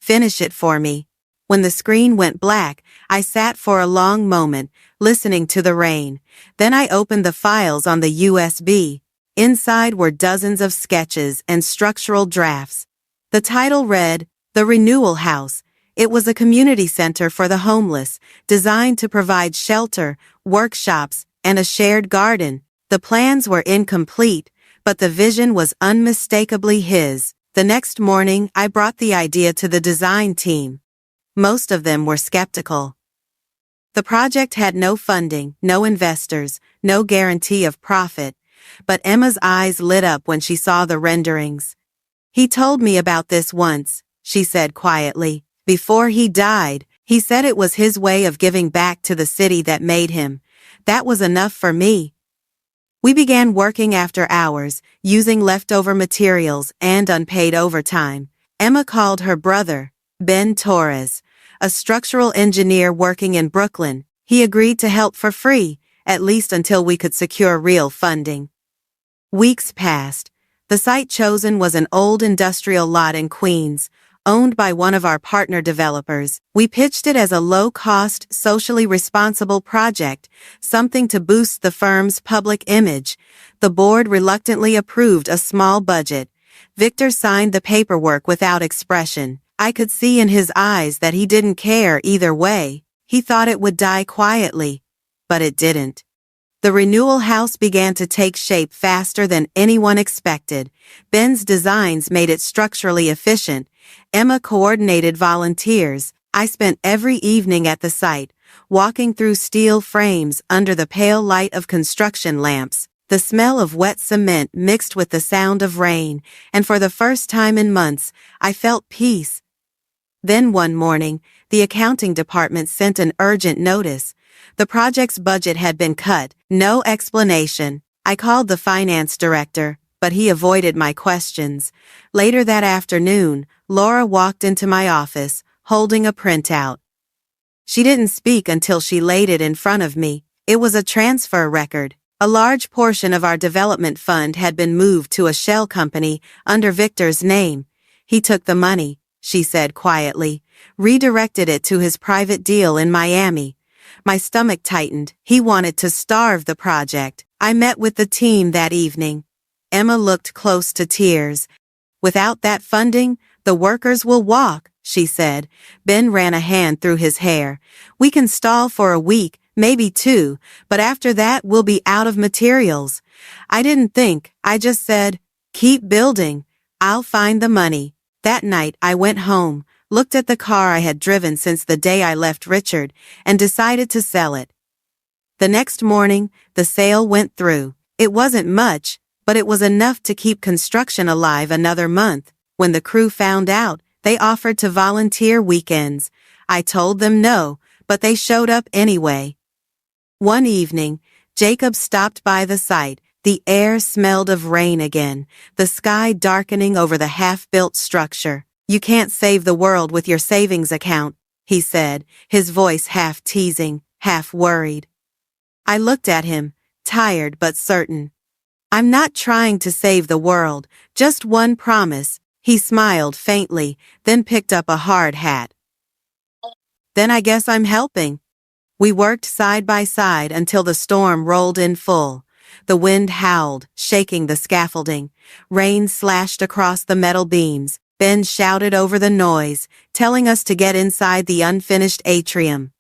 Finish it for me." When the screen went black, I sat for a long moment, listening to the rain. Then I opened the files on the USB. Inside were dozens of sketches and structural drafts. The title read, "The Renewal House." It was a community center for the homeless, designed to provide shelter, workshops, and a shared garden. The plans were incomplete, but the vision was unmistakably his. The next morning, I brought the idea to the design team. Most of them were skeptical. The project had no funding, no investors, no guarantee of profit, but Emma's eyes lit up when she saw the renderings. "He told me about this once," she said quietly. "Before he died, he said it was his way of giving back to the city that made him. That was enough for me." We began working after hours, using leftover materials and unpaid overtime. Emma called her brother, Ben Torres, a structural engineer working in Brooklyn. He agreed to help for free, at least until we could secure real funding. Weeks passed. The site chosen was an old industrial lot in Queens, owned by one of our partner developers. We pitched it as a low-cost, socially responsible project, something to boost the firm's public image. The board reluctantly approved a small budget. Victor signed the paperwork without expression. I could see in his eyes that he didn't care either way. He thought it would die quietly, but it didn't. The renewal house began to take shape faster than anyone expected. Ben's designs made it structurally efficient. Emma coordinated volunteers. I spent every evening at the site, walking through steel frames under the pale light of construction lamps. The smell of wet cement mixed with the sound of rain, and for the first time in months, I felt peace. Then one morning, the accounting department sent an urgent notice. The project's budget had been cut, no explanation. I called the finance director, but he avoided my questions. Later that afternoon, Laura walked into my office, holding a printout. She didn't speak until she laid it in front of me. It was a transfer record. A large portion of our development fund had been moved to a shell company under Victor's name. "He took the money," she said quietly, "redirected it to his private deal in Miami." My stomach tightened. He wanted to starve the project. I met with the team that evening. Emma looked close to tears. "Without that funding, the workers will walk," she said. Ben ran a hand through his hair. "We can stall for a week, maybe two, but after that we'll be out of materials." I didn't think, I just said, "Keep building. I'll find the money." That night I went home, looked at the car I had driven since the day I left Richard, and decided to sell it. The next morning, the sale went through. It wasn't much, but it was enough to keep construction alive another month. When the crew found out, They offered to volunteer weekends. I told them no, but they showed up anyway. One evening, Jacob stopped by the site. The air smelled of rain again, the sky darkening over the half-built structure. "You can't save the world with your savings account," he said, his voice half teasing, half worried. I looked at him, tired but certain. "I'm not trying to save the world, just one promise." He smiled faintly, then picked up a hard hat. "Then I guess I'm helping." We worked side by side until the storm rolled in full. The wind howled, shaking the scaffolding. Rain slashed across the metal beams. Ben shouted over the noise, telling us to get inside the unfinished atrium.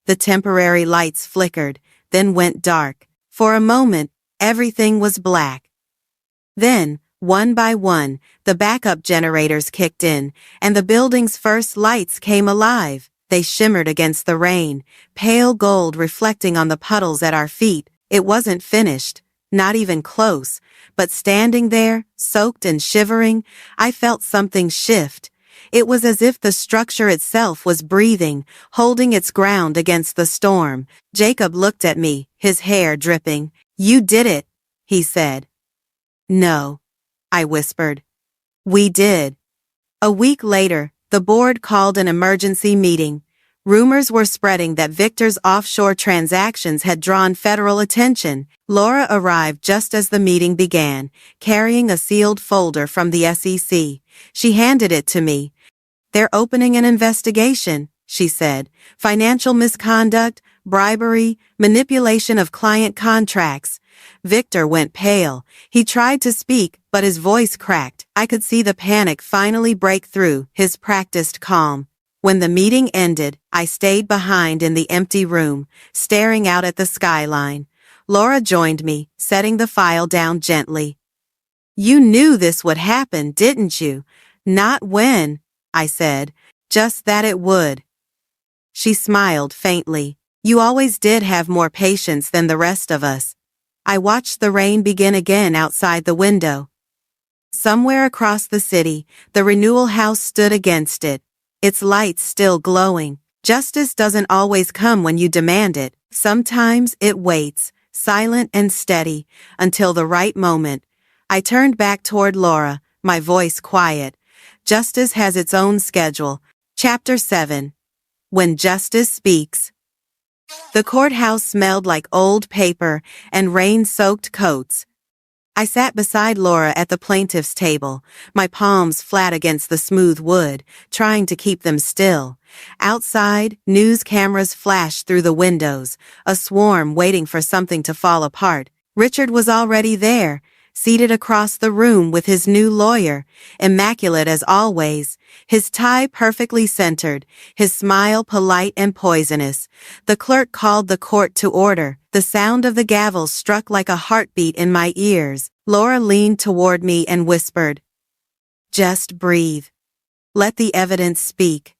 The temporary lights flickered, then went dark. For a moment, everything was black. Then, one by one, the backup generators kicked in, and the building's first lights came alive. They shimmered against the rain, pale gold reflecting on the puddles at our feet. It wasn't finished, not even close, but standing there, soaked and shivering, I felt something shift. It was as if the structure itself was breathing, holding its ground against the storm. Jacob looked at me, his hair dripping. "You did it," he said. "No," I whispered. "We did." A week later, the board called an emergency meeting. Rumors were spreading that Victor's offshore transactions had drawn federal attention. Laura arrived just as the meeting began, carrying a sealed folder from the SEC. She handed it to me. "They're opening an investigation," she said. "Financial misconduct, bribery, manipulation of client contracts." Victor went pale. He tried to speak, but his voice cracked. I could see the panic finally break through his practiced calm. When the meeting ended, I stayed behind in the empty room, staring out at the skyline. Laura joined me, setting the file down gently. "You knew this would happen, didn't you?" "Not when," I said, "just that it would." She smiled faintly. "You always did have more patience than the rest of us." I watched the rain begin again outside the window. Somewhere across the city, the renewal house stood against it, its lights still glowing. Justice doesn't always come when you demand it. Sometimes it waits, silent and steady, until the right moment. I turned back toward Laura, my voice quiet. Justice has its own schedule. Chapter 7. When Justice Speaks. The courthouse smelled like old paper and rain-soaked coats. I sat beside Laura at the plaintiff's table, my palms flat against the smooth wood, trying to keep them still. Outside, news cameras flashed through the windows, a swarm waiting for something to fall apart. Richard was already there, seated across the room with his new lawyer, immaculate as always, his tie perfectly centered, his smile polite and poisonous. The clerk called the court to order. The sound of the gavel struck like a heartbeat in my ears. Laura leaned toward me and whispered, "Just breathe. Let the evidence speak."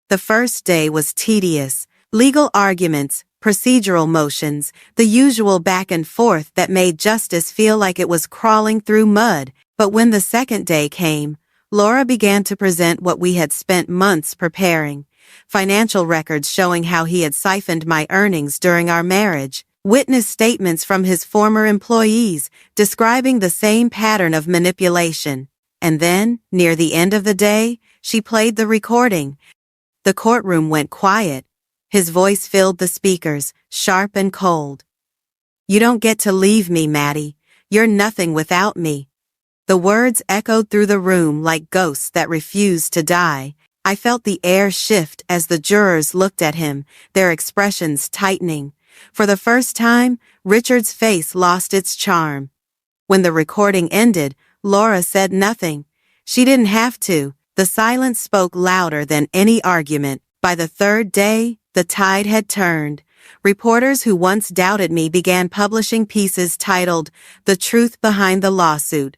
The first day was tedious. Legal arguments, procedural motions, the usual back and forth that made justice feel like it was crawling through mud. But when the second day came, Laura began to present what we had spent months preparing. Financial records showing how he had siphoned my earnings during our marriage. Witness statements from his former employees describing the same pattern of manipulation. And then, near the end of the day, she played the recording. The courtroom went quiet. His voice filled the speakers, sharp and cold. "You don't get to leave me, Maddie. You're nothing without me." The words echoed through the room like ghosts that refused to die. I felt the air shift as the jurors looked at him, their expressions tightening. For the first time, Richard's face lost its charm. When the recording ended, Laura said nothing. She didn't have to. The silence spoke louder than any argument. By the third day, the tide had turned. Reporters who once doubted me began publishing pieces titled, "The Truth Behind the Lawsuit."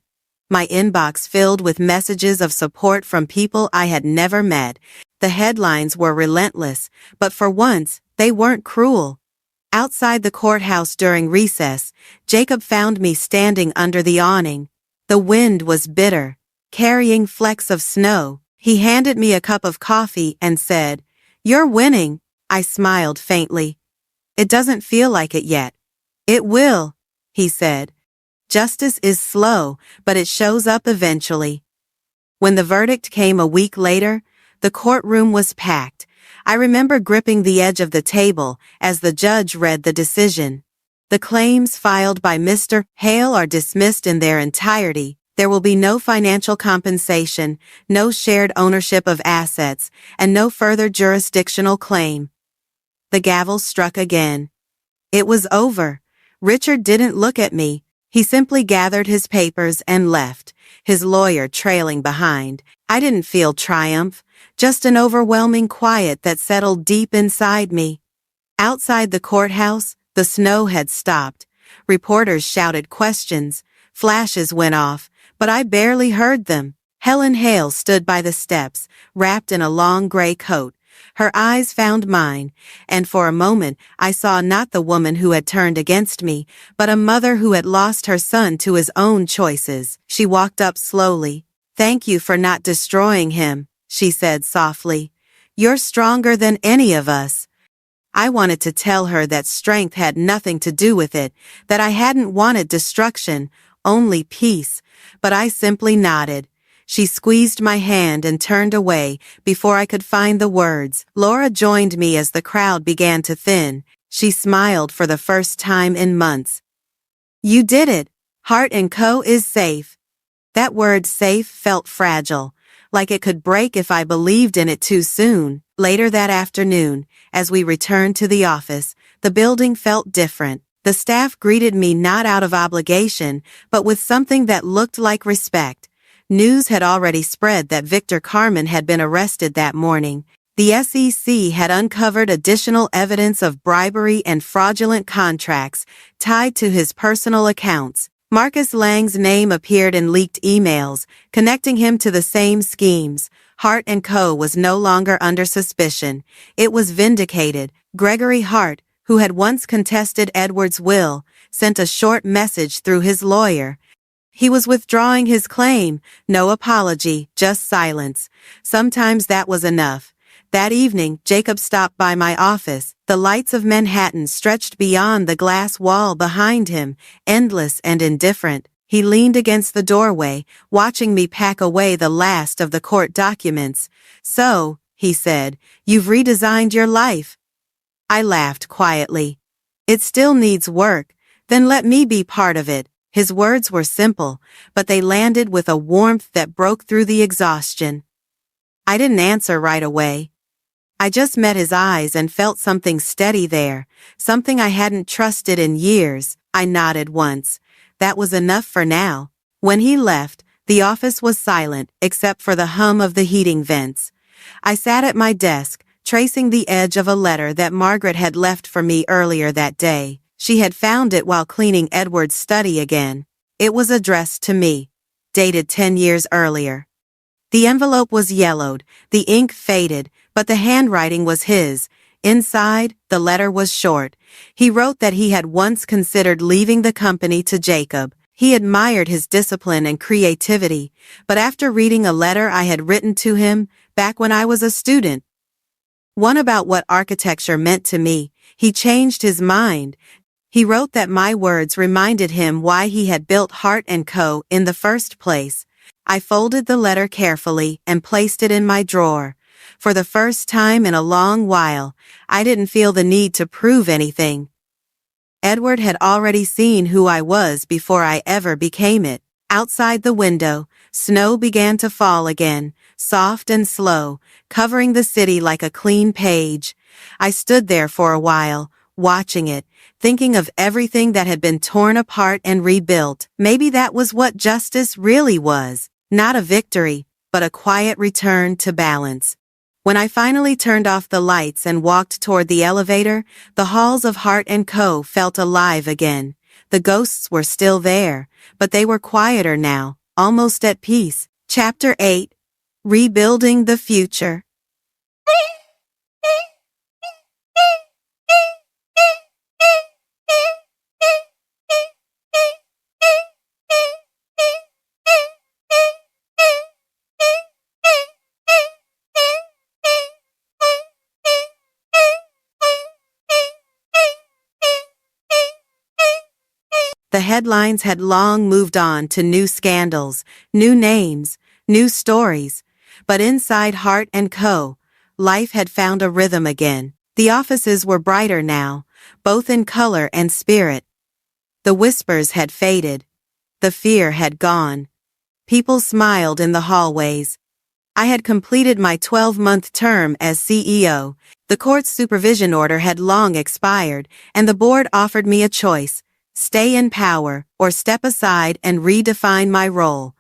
My inbox filled with messages of support from people I had never met. The headlines were relentless, but for once, they weren't cruel. Outside the courthouse during recess, Jacob found me standing under the awning. The wind was bitter, carrying flecks of snow. He handed me a cup of coffee and said, "You're winning." I smiled faintly. "It doesn't feel like it yet." "It will," he said. "Justice is slow, but it shows up eventually." When the verdict came a week later, the courtroom was packed. I remember gripping the edge of the table as the judge read the decision. "The claims filed by Mr. Hale are dismissed in their entirety. There will be no financial compensation, no shared ownership of assets, and no further jurisdictional claim." The gavel struck again. It was over. Richard didn't look at me. He simply gathered his papers and left, his lawyer trailing behind. I didn't feel triumph, just an overwhelming quiet that settled deep inside me. Outside the courthouse, the snow had stopped. Reporters shouted questions. Flashes went off, but I barely heard them. Helen Hale stood by the steps, wrapped in a long gray coat. Her eyes found mine, and for a moment I saw not the woman who had turned against me, but a mother who had lost her son to his own choices. She walked up slowly. "Thank you for not destroying him," she said softly. "You're stronger than any of us." I wanted to tell her that strength had nothing to do with it, that I hadn't wanted destruction, only peace, but I simply nodded. She squeezed my hand and turned away before I could find the words. Laura joined me as the crowd began to thin. She smiled for the first time in months. "You did it. Hart & Co. is safe." That word safe felt fragile, like it could break if I believed in it too soon. Later that afternoon, as we returned to the office, the building felt different. The staff greeted me not out of obligation, but with something that looked like respect. News had already spread that Victor Carmen had been arrested that morning. The SEC had uncovered additional evidence of bribery and fraudulent contracts tied to his personal accounts. Marcus Lang's name appeared in leaked emails, connecting him to the same schemes. Hart & Co. was no longer under suspicion. It was vindicated. Gregory Hart, who had once contested Edward's will, sent a short message through his lawyer. He was withdrawing his claim, no apology, just silence. Sometimes that was enough. That evening, Jacob stopped by my office. The lights of Manhattan stretched beyond the glass wall behind him, endless and indifferent. He leaned against the doorway, watching me pack away the last of the court documents. "So," he said, "you've redesigned your life." I laughed quietly. "It still needs work. Then let me be part of it." His words were simple, but they landed with a warmth that broke through the exhaustion. I didn't answer right away. I just met his eyes and felt something steady there, something I hadn't trusted in years. I nodded once. That was enough for now. When he left, the office was silent except for the hum of the heating vents. I sat at my desk, tracing the edge of a letter that Margaret had left for me earlier that day. She had found it while cleaning Edward's study again. It was addressed to me, dated 10 years earlier. The envelope was yellowed, the ink faded, but the handwriting was his. Inside, the letter was short. He wrote that he had once considered leaving the company to Jacob. He admired his discipline and creativity, but after reading a letter I had written to him back when I was a student, one about what architecture meant to me, he changed his mind. He wrote that my words reminded him why he had built Hart & Co. in the first place. I folded the letter carefully and placed it in my drawer. For the first time in a long while, I didn't feel the need to prove anything. Edward had already seen who I was before I ever became it. Outside the window, snow began to fall again, soft and slow, covering the city like a clean page. I stood there for a while, watching it, thinking of everything that had been torn apart and rebuilt. Maybe that was what justice really was. Not a victory, but a quiet return to balance. When I finally turned off the lights and walked toward the elevator, the halls of Hart & Co. felt alive again. The ghosts were still there, but they were quieter now, almost at peace. Chapter 8. Rebuilding the Future. The headlines had long moved on to new scandals, new names, new stories. But inside Hart & Co., life had found a rhythm again. The offices were brighter now, both in color and spirit. The whispers had faded. The fear had gone. People smiled in the hallways. I had completed my 12-month term as CEO. The court's supervision order had long expired, and the board offered me a choice: stay in power or step aside and redefine my role.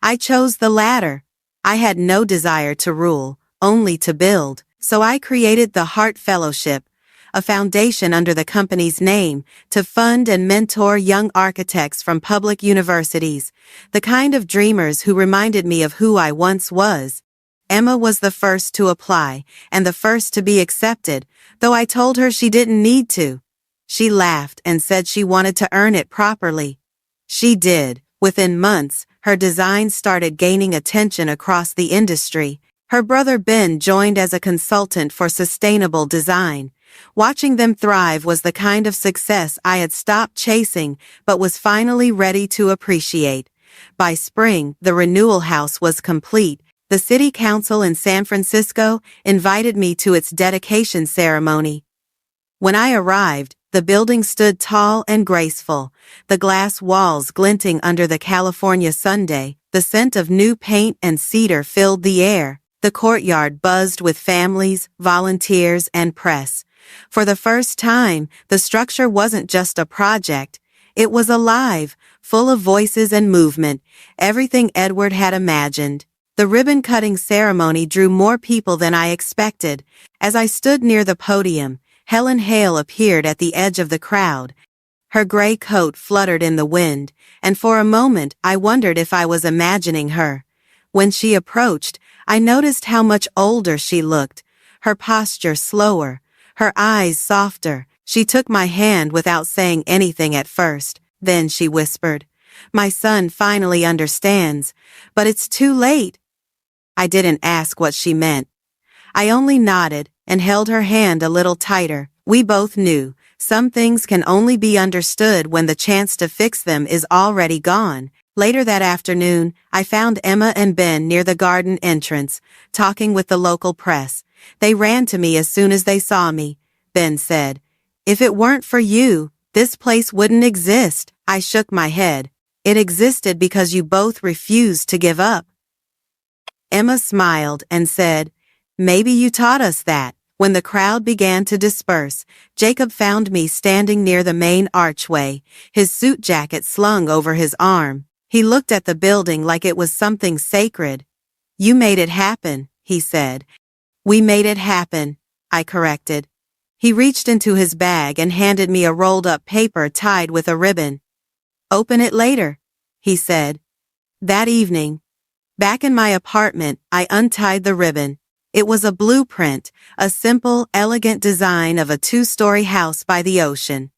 I chose the latter. I had no desire to rule, only to build. So I created the Hart Fellowship, a foundation under the company's name to fund and mentor young architects from public universities, the kind of dreamers who reminded me of who I once was. Emma was the first to apply, and the first to be accepted, though I told her she didn't need to. She laughed and said she wanted to earn it properly. She did. Within months, her designs started gaining attention across the industry. Her brother Ben joined as a consultant for sustainable design. Watching them thrive was the kind of success I had stopped chasing but was finally ready to appreciate. By spring, the renewal house was complete. The city council in San Francisco invited me to its dedication ceremony. When I arrived, the building stood tall and graceful, the glass walls glinting under the California Sunday. The scent of new paint and cedar filled the air. The courtyard buzzed with families, volunteers, and press. For the first time, the structure wasn't just a project. It was alive, full of voices and movement, everything Edward had imagined. The ribbon-cutting ceremony drew more people than I expected. As I stood near the podium, Helen Hale appeared at the edge of the crowd. Her gray coat fluttered in the wind, and for a moment I wondered if I was imagining her. When she approached, I noticed how much older she looked, her posture slower, her eyes softer. She took my hand without saying anything at first. Then she whispered, "My son finally understands, but it's too late." I didn't ask what she meant. I only nodded and held her hand a little tighter. We both knew some things can only be understood when the chance to fix them is already gone. Later that afternoon, I found Emma and Ben near the garden entrance, talking with the local press. They ran to me as soon as they saw me. Ben said, "If it weren't for you, this place wouldn't exist." I shook my head. "It existed because you both refused to give up." Emma smiled and said, "Maybe you taught us that." When the crowd began to disperse, Jacob found me standing near the main archway, his suit jacket slung over his arm. He looked at the building like it was something sacred. "You made it happen," he said. "We made it happen," I corrected. He reached into his bag and handed me a rolled-up paper tied with a ribbon. "Open it later," he said. That evening, back in my apartment, I untied the ribbon. It was a blueprint, a simple, elegant design of a 2-story house by the ocean.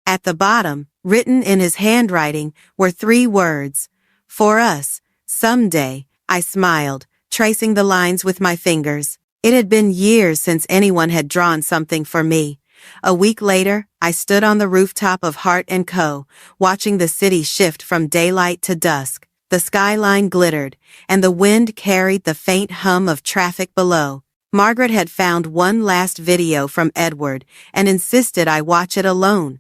At the bottom, written in his handwriting, were 3 words: "For us, someday." I smiled, tracing the lines with my fingers. It had been years since anyone had drawn something for me. A week later, I stood on the rooftop of Hart & Co., watching the city shift from daylight to dusk. The skyline glittered, and the wind carried the faint hum of traffic below. Margaret had found one last video from Edward and insisted I watch it alone.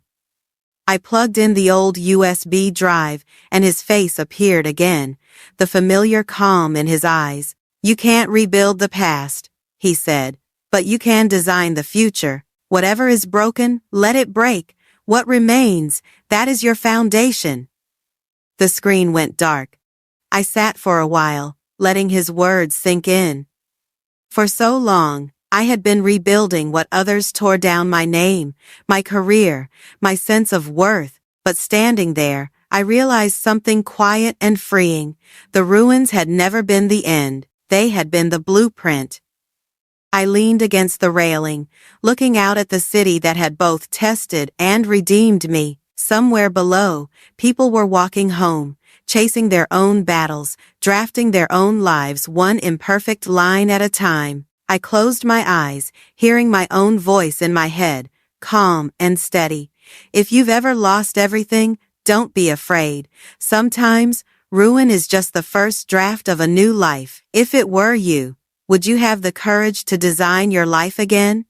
I plugged in the old USB drive, and his face appeared again, the familiar calm in his eyes. "You can't rebuild the past," he said, "but you can design the future. Whatever is broken, let it break. What remains, that is your foundation." The screen went dark. I sat for a while, letting his words sink in. For so long, I had been rebuilding what others tore down: my name, my career, my sense of worth. But standing there, I realized something quiet and freeing. The ruins had never been the end. They had been the blueprint. I leaned against the railing, looking out at the city that had both tested and redeemed me. Somewhere below, people were walking home, chasing their own battles, drafting their own lives one imperfect line at a time. I closed my eyes, hearing my own voice in my head, calm and steady. "If you've ever lost everything, Don't be afraid. Sometimes, ruin is just the first draft of a new life. If it were you, would you have the courage to design your life again?